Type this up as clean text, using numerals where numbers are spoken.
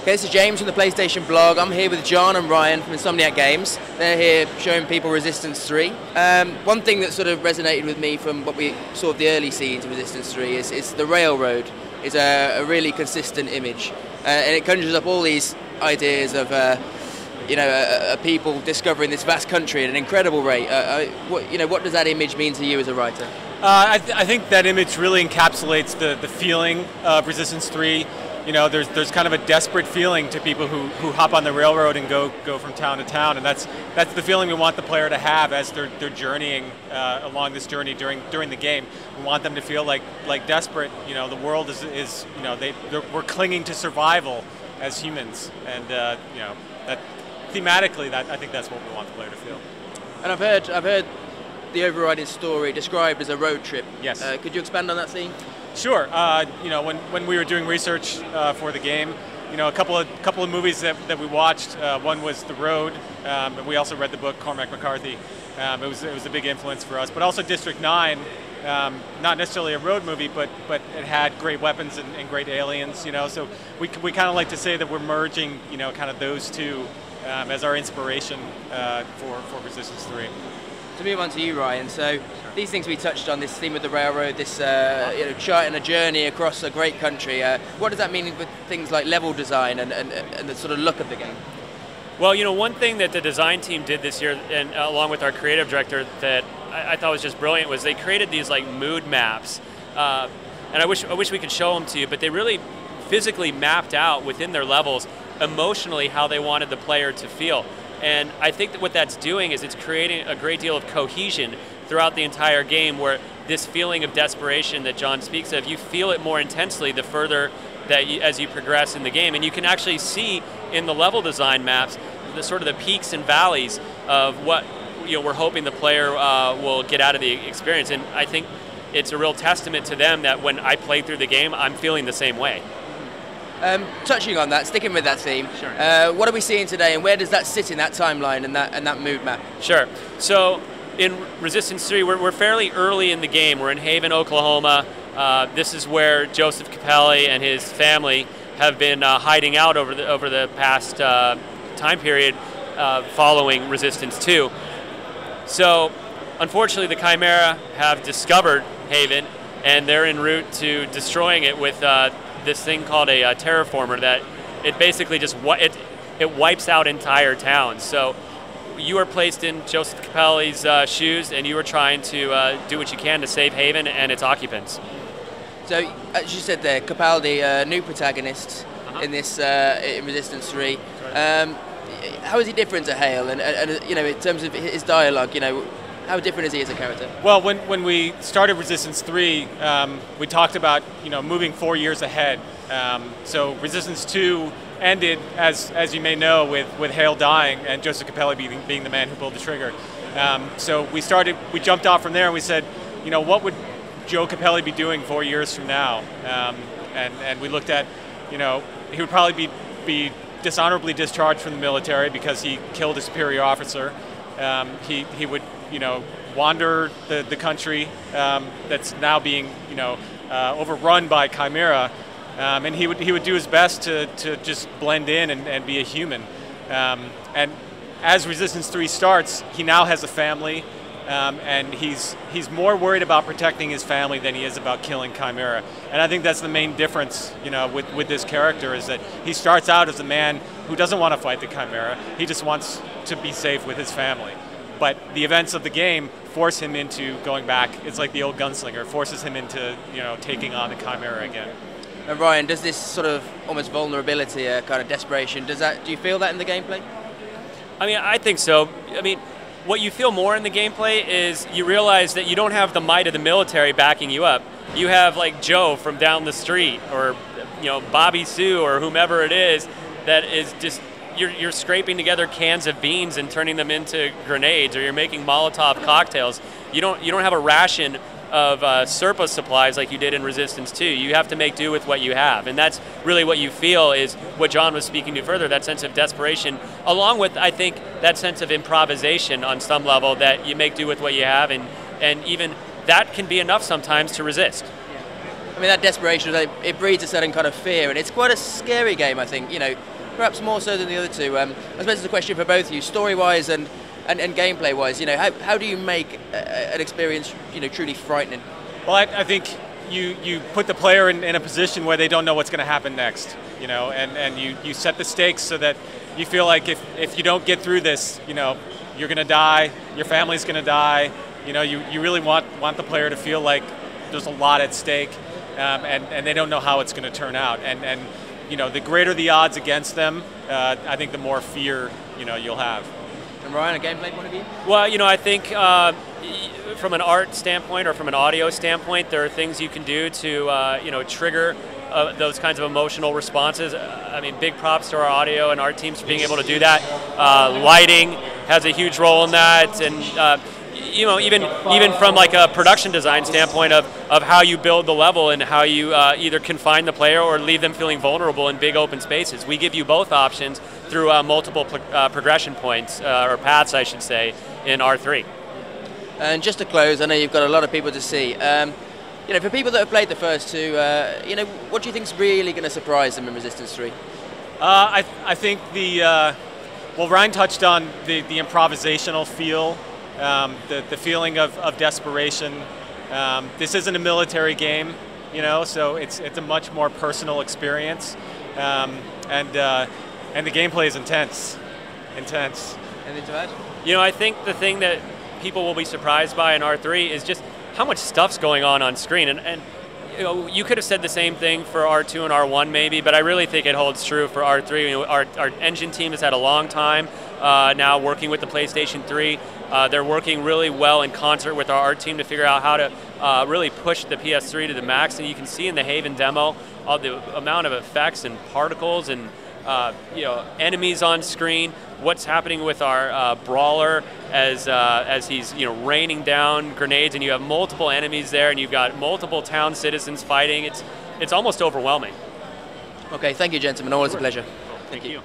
Okay, this is James from the PlayStation blog. I'm here with John and Ryan from Insomniac Games. They're here showing people Resistance 3. One thing that sort of resonated with me from what we saw of the early scenes of Resistance 3 is the railroad is a really consistent image. And it conjures up all these ideas of people discovering this vast country at an incredible rate. What does that image mean to you as a writer? I think that image really encapsulates the feeling of Resistance 3. You know, there's kind of a desperate feeling to people who hop on the railroad and go from town to town, and that's the feeling we want the player to have as they're journeying along this journey during the game. We want them to feel like desperate. You know, the world is we're clinging to survival as humans, and that thematically, I think that's what we want the player to feel. And I've heard the overriding story described as a road trip. Yes. Could you expand on that theme? Sure. When we were doing research for the game, a couple of movies that we watched. One was The Road. And we also read the book Cormac McCarthy. It was a big influence for us. But also District 9. Not necessarily a road movie, but it had great weapons and great aliens. So we kind of like to say that we're merging kind of those two as our inspiration for Resistance 3. To move on to you, Ryan. So these things we touched on, this theme of the railroad, this charting a journey across a great country. What does that mean with things like level design and the sort of look of the game? Well, one thing that the design team did this year, and along with our creative director, that I thought was just brilliant, was they created these like mood maps. And I wish we could show them to you, but they really physically mapped out within their levels emotionally how they wanted the player to feel. And I think that what that's doing is it's creating a great deal of cohesion throughout the entire game, where this feeling of desperation that John speaks of, you feel it more intensely the further that as you progress in the game. And you can actually see in the level design maps the sort of the peaks and valleys of what we're hoping the player will get out of the experience. And I think it's a real testament to them that when I play through the game, I'm feeling the same way. Touching on that, sticking with that theme, sure. What are we seeing today, and where does that sit in that timeline and that mood map? Sure. So in Resistance 3, we're fairly early in the game. We're in Haven, Oklahoma. This is where Joseph Capelli and his family have been hiding out over the past time period following Resistance 2. So unfortunately, the Chimera have discovered Haven, and they're en route to destroying it with this thing called a terraformer that it basically just it wipes out entire towns. So you are placed in Joseph Capelli's shoes, and you are trying to do what you can to save Haven and its occupants. So, as you said there, Capaldi, new protagonist in this in Resistance 3. Right. How is he different to Hale? And in terms of his dialogue, how different is he as a character? Well, when we started Resistance 3, we talked about moving 4 years ahead. So Resistance 2 ended, as you may know, with Hale dying and Joseph Capelli being the man who pulled the trigger. So we jumped off from there and we said, what would Joe Capelli be doing 4 years from now? And we looked at, he would probably be dishonorably discharged from the military because he killed a superior officer. He would wander the country that's now being overrun by Chimera, and he would do his best to just blend in and be a human. And as Resistance 3 starts, he now has a family, and he's more worried about protecting his family than he is about killing Chimera. And I think that's the main difference, with this character, is that he starts out as a man who doesn't want to fight the Chimera. He just wants to be safe with his family. But the events of the game force him into going back. It's like the old gunslinger, forces him into taking on the Chimera again. And Ryan, does this sort of almost vulnerability, kind of desperation, do you feel that in the gameplay? I mean, I think so. I mean, what you feel more in the gameplay is you realize that you don't have the might of the military backing you up. You have like Joe from down the street, or Bobby Sue, or whomever it is that is just. You're scraping together cans of beans and turning them into grenades, or you're making Molotov cocktails. You don't have a ration of surplus supplies like you did in Resistance 2. You have to make do with what you have, and that's really what you feel is what John was speaking to further, that sense of desperation, along with, I think, that sense of improvisation on some level, that you make do with what you have, and even that can be enough sometimes to resist. I mean, that desperation, it breeds a certain kind of fear, and it's quite a scary game, I think, you know, perhaps more so than the other two. I suppose it's a question for both of you, story-wise and gameplay-wise, you know, how do you make an experience, you know, truly frightening? Well, I think you put the player in a position where they don't know what's going to happen next, you know, and you set the stakes so that you feel like if you don't get through this, you know, you're going to die, your family's going to die, you know, you really want the player to feel like there's a lot at stake, and they don't know how it's going to turn out, and you know, the greater the odds against them, I think the more fear, you know, you'll have. And Ryan, a gameplay point of view? Well, you know, I think from an art standpoint or from an audio standpoint, there are things you can do to, you know, trigger those kinds of emotional responses. I mean, big props to our audio and art teams for being able to do that. Lighting has a huge role in that, and you know, even from like a production design standpoint of how you build the level and how you either confine the player or leave them feeling vulnerable in big open spaces. We give you both options through multiple progression points, or paths, I should say, in R3. And just to close, I know you've got a lot of people to see. You know, for people that have played the first two, you know, what do you think is really going to surprise them in Resistance 3? I think well, Ryan touched on the improvisational feel, the feeling of desperation. This isn't a military game, you know, so it's a much more personal experience, and the gameplay is intense. Anything to add? You know, I think the thing that people will be surprised by in R3 is just how much stuff's going on screen, and you know, you could have said the same thing for R2 and R1 maybe, but I really think it holds true for R3. You know, our engine team has had a long time now working with the PlayStation 3. They're working really well in concert with our art team to figure out how to really push the PS3 to the max, and you can see in the Haven demo all the amount of effects and particles and you know, enemies on screen. What's happening with our brawler as he's, you know, raining down grenades, and you have multiple enemies there, and you've got multiple town citizens fighting. It's almost overwhelming. Okay, thank you, gentlemen. Always a pleasure. Thank you.